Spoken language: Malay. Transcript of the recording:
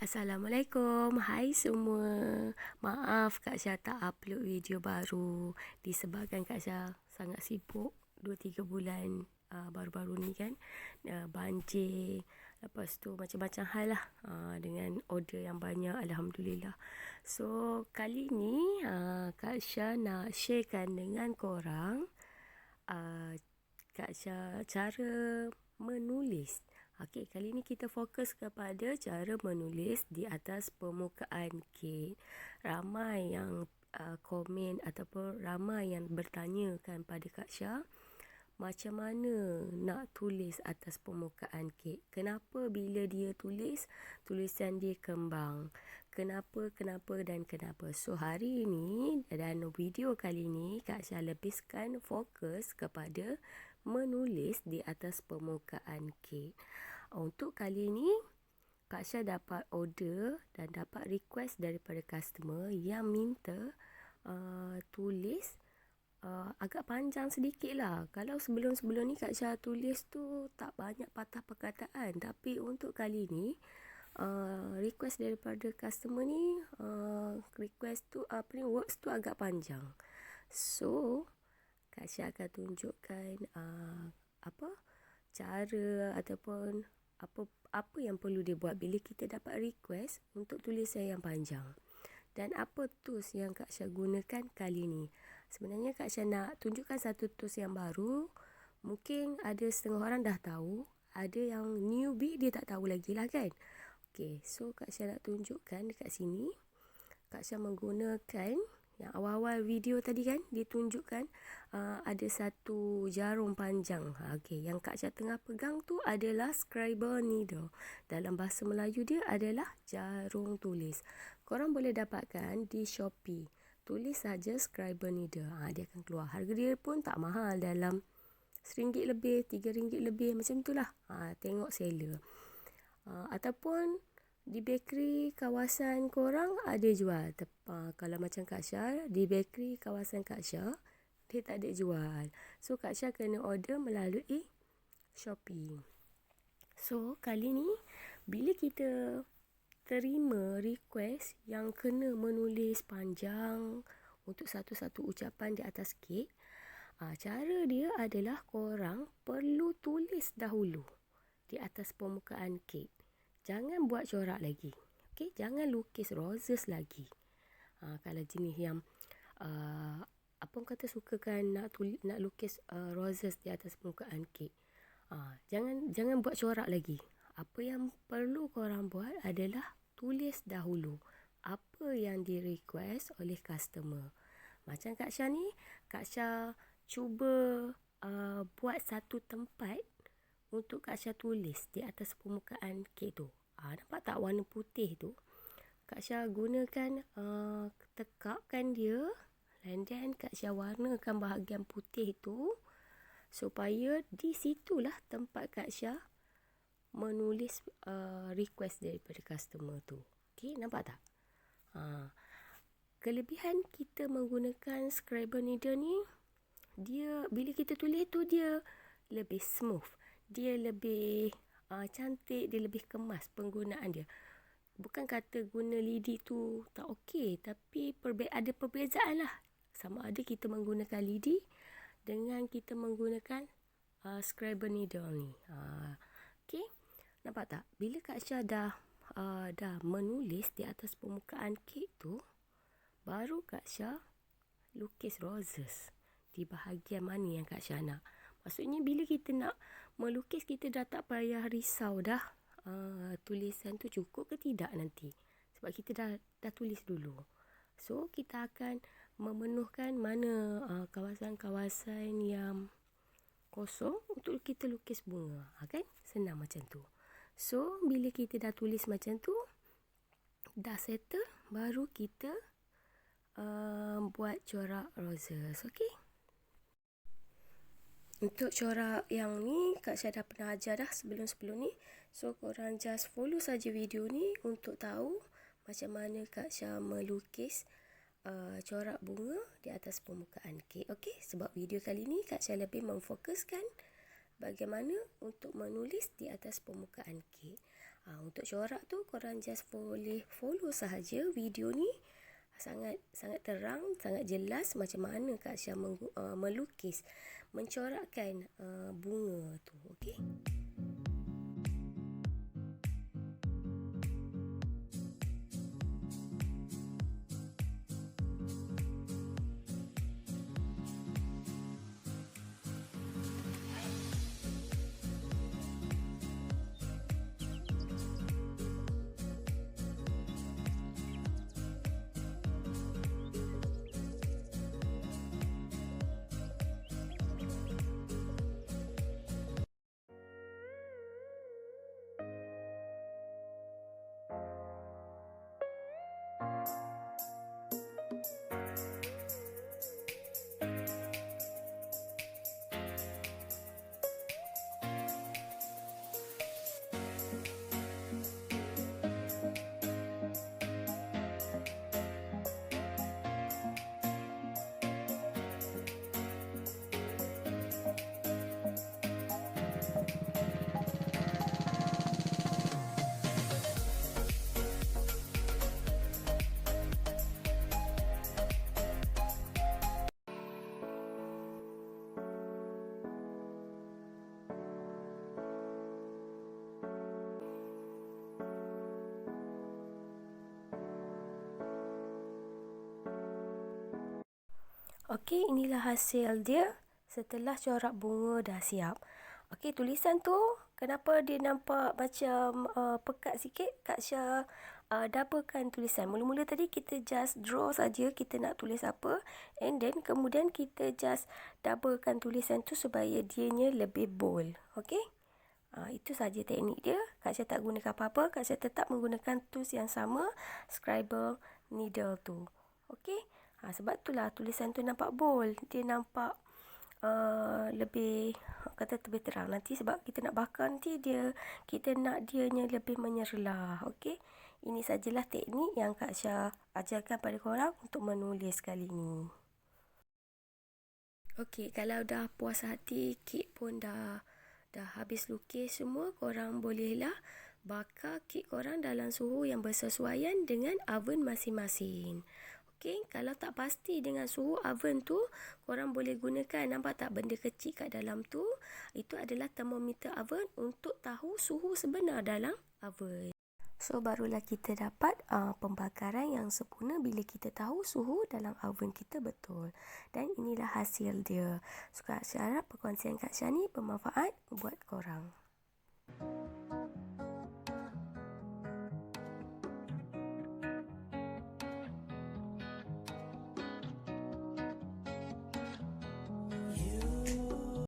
Assalamualaikum, hai semua. Maaf Kak Syah tak upload video baru disebabkan Kak Syah sangat sibuk 2-3 bulan baru-baru ni kan. Banjir, lepas tu macam-macam hal lah, dengan order yang banyak, Alhamdulillah. So kali ni Kak Syah nak sharekan dengan korang Kak Syah cara menulis. Okey, kali ni kita fokus kepada cara menulis di atas permukaan kek. Ramai yang komen ataupun ramai yang bertanyakan pada Kak Syah, macam mana nak tulis atas permukaan kek. Kenapa bila dia tulis, tulisan dia kembang. Kenapa dan kenapa. So hari ini dan video kali ini Kak Syah lebihkan fokus kepada menulis di atas permukaan kek. Untuk kali ini Kak Syah dapat order dan dapat request daripada customer yang minta tulis agak panjang sedikit lah. Kalau sebelum-sebelum ni Kak Syah tulis tu tak banyak patah perkataan, tapi untuk kali ni request daripada customer ni request tu words tu agak panjang. So Kak Syah akan tunjukkan cara ataupun apa yang perlu dia buat bila kita dapat request untuk tulisan yang panjang. Dan apa tools yang Kak Syah gunakan kali ni. Sebenarnya Kak Syah nak tunjukkan satu tools yang baru. Mungkin ada setengah orang dah tahu, ada yang newbie dia tak tahu lagi lah kan. Okay, so Kak Syah nak tunjukkan dekat sini. Kak Syah menggunakan yang awal-awal video tadi kan, ditunjukkan ada satu jarum panjang. Okay, yang Kak Syah tengah pegang tu adalah scribble needle. Dalam bahasa Melayu dia adalah jarum tulis. Korang boleh dapatkan di Shopee. Tulis saja scribble needle. Dia akan keluar. Harga dia pun tak mahal, dalam RM1 lebih, RM3 lebih, macam itulah. Tengok seller. Ataupun di bakery kawasan korang ada jual. Kalau macam Kak Syah, di bakery kawasan Kak Syah, dia tak ada jual. So Kak Syah kena order melalui Shopee. So kali ni bila kita terima request yang kena menulis panjang untuk satu-satu ucapan di atas kek, cara dia adalah korang perlu tulis dahulu di atas permukaan kek. Jangan buat corak lagi. Okay? Jangan lukis roses lagi. Kalau jenis yang apa orang kata sukakan nak lukis roses di atas permukaan kek, jangan buat corak lagi. Apa yang perlu korang buat adalah tulis dahulu apa yang di request oleh customer. Macam Kak Syah ni, Kak Syah cuba buat satu tempat untuk Kak Syah tulis di atas permukaan kek tu. Nampak tak warna putih tu? Kak Syah gunakan tekapkan dia, and then Kak Syah warnakan bahagian putih tu supaya di situlah tempat Kak Syah menulis request daripada customer tu. Okay, nampak tak? Kelebihan kita menggunakan scribble needle ni, dia bila kita tulis tu dia lebih smooth, dia lebih cantik, dia lebih kemas penggunaan dia. Bukan kata guna lidi tu tak okey, tapi ada perbezaan lah. Sama ada kita menggunakan lidi dengan kita menggunakan scribble needle ni. Okey, nampak tak? Bila Kak Syah dah menulis di atas permukaan kek tu, baru Kak Syah lukis roses di bahagian mana yang Kak Syah nak. Maksudnya bila kita nak melukis, kita dah tak payah risau dah tulisan tu cukup ke tidak nanti, sebab kita dah tulis dulu. So kita akan memenuhkan mana kawasan-kawasan yang kosong untuk kita lukis bunga, kan? Senang macam tu. So bila kita dah tulis macam tu, dah settle, baru kita buat corak roses. Okey. Untuk corak yang ni Kak Syah dah pernah ajar dah sebelum-sebelum ni. So korang just follow saja video ni untuk tahu macam mana Kak Syah melukis corak bunga di atas permukaan kek. Okey, sebab video kali ni Kak Syah lebih memfokuskan bagaimana untuk menulis di atas permukaan kek. Untuk corak tu korang just boleh follow sahaja video ni. Sangat terang, sangat jelas macam mana Kak Syah melukis, mencorakkan bunga tu. Okey. Okey, inilah hasil dia setelah corak bunga dah siap. Okey, tulisan tu kenapa dia nampak macam pekat sikit? Kak Syah doublekan tulisan. Mula-mula tadi kita just draw saja kita nak tulis apa, and then kemudian kita just doublekan tulisan tu supaya dianya lebih bold. Okey? Itu saja teknik dia. Kak Syah tak gunakan apa-apa. Kak Syah tetap menggunakan tools yang sama, scribble needle tu. Okey? Sebab itulah tulisan tu nampak bold. Dia nampak lebih lebih terang. Nanti sebab kita nak bakar nanti kita nak dianya lebih menyerlah. Okey? Ini sajalah teknik yang Kak Syah ajarkan pada korang untuk menulis kali ni. Okey, kalau dah puas hati, kek pun dah habis lukis semua, korang bolehlah bakar kek korang dalam suhu yang bersesuaian dengan oven masing-masing. Okey, kalau tak pasti dengan suhu oven tu, korang boleh gunakan, nampak tak benda kecil kat dalam tu? Itu adalah thermometer oven untuk tahu suhu sebenar dalam oven. So, barulah kita dapat pembakaran yang sempurna bila kita tahu suhu dalam oven kita betul. Dan inilah hasil dia. So, Kak Syah harap perkongsian Kak Syah ni bermanfaat buat korang.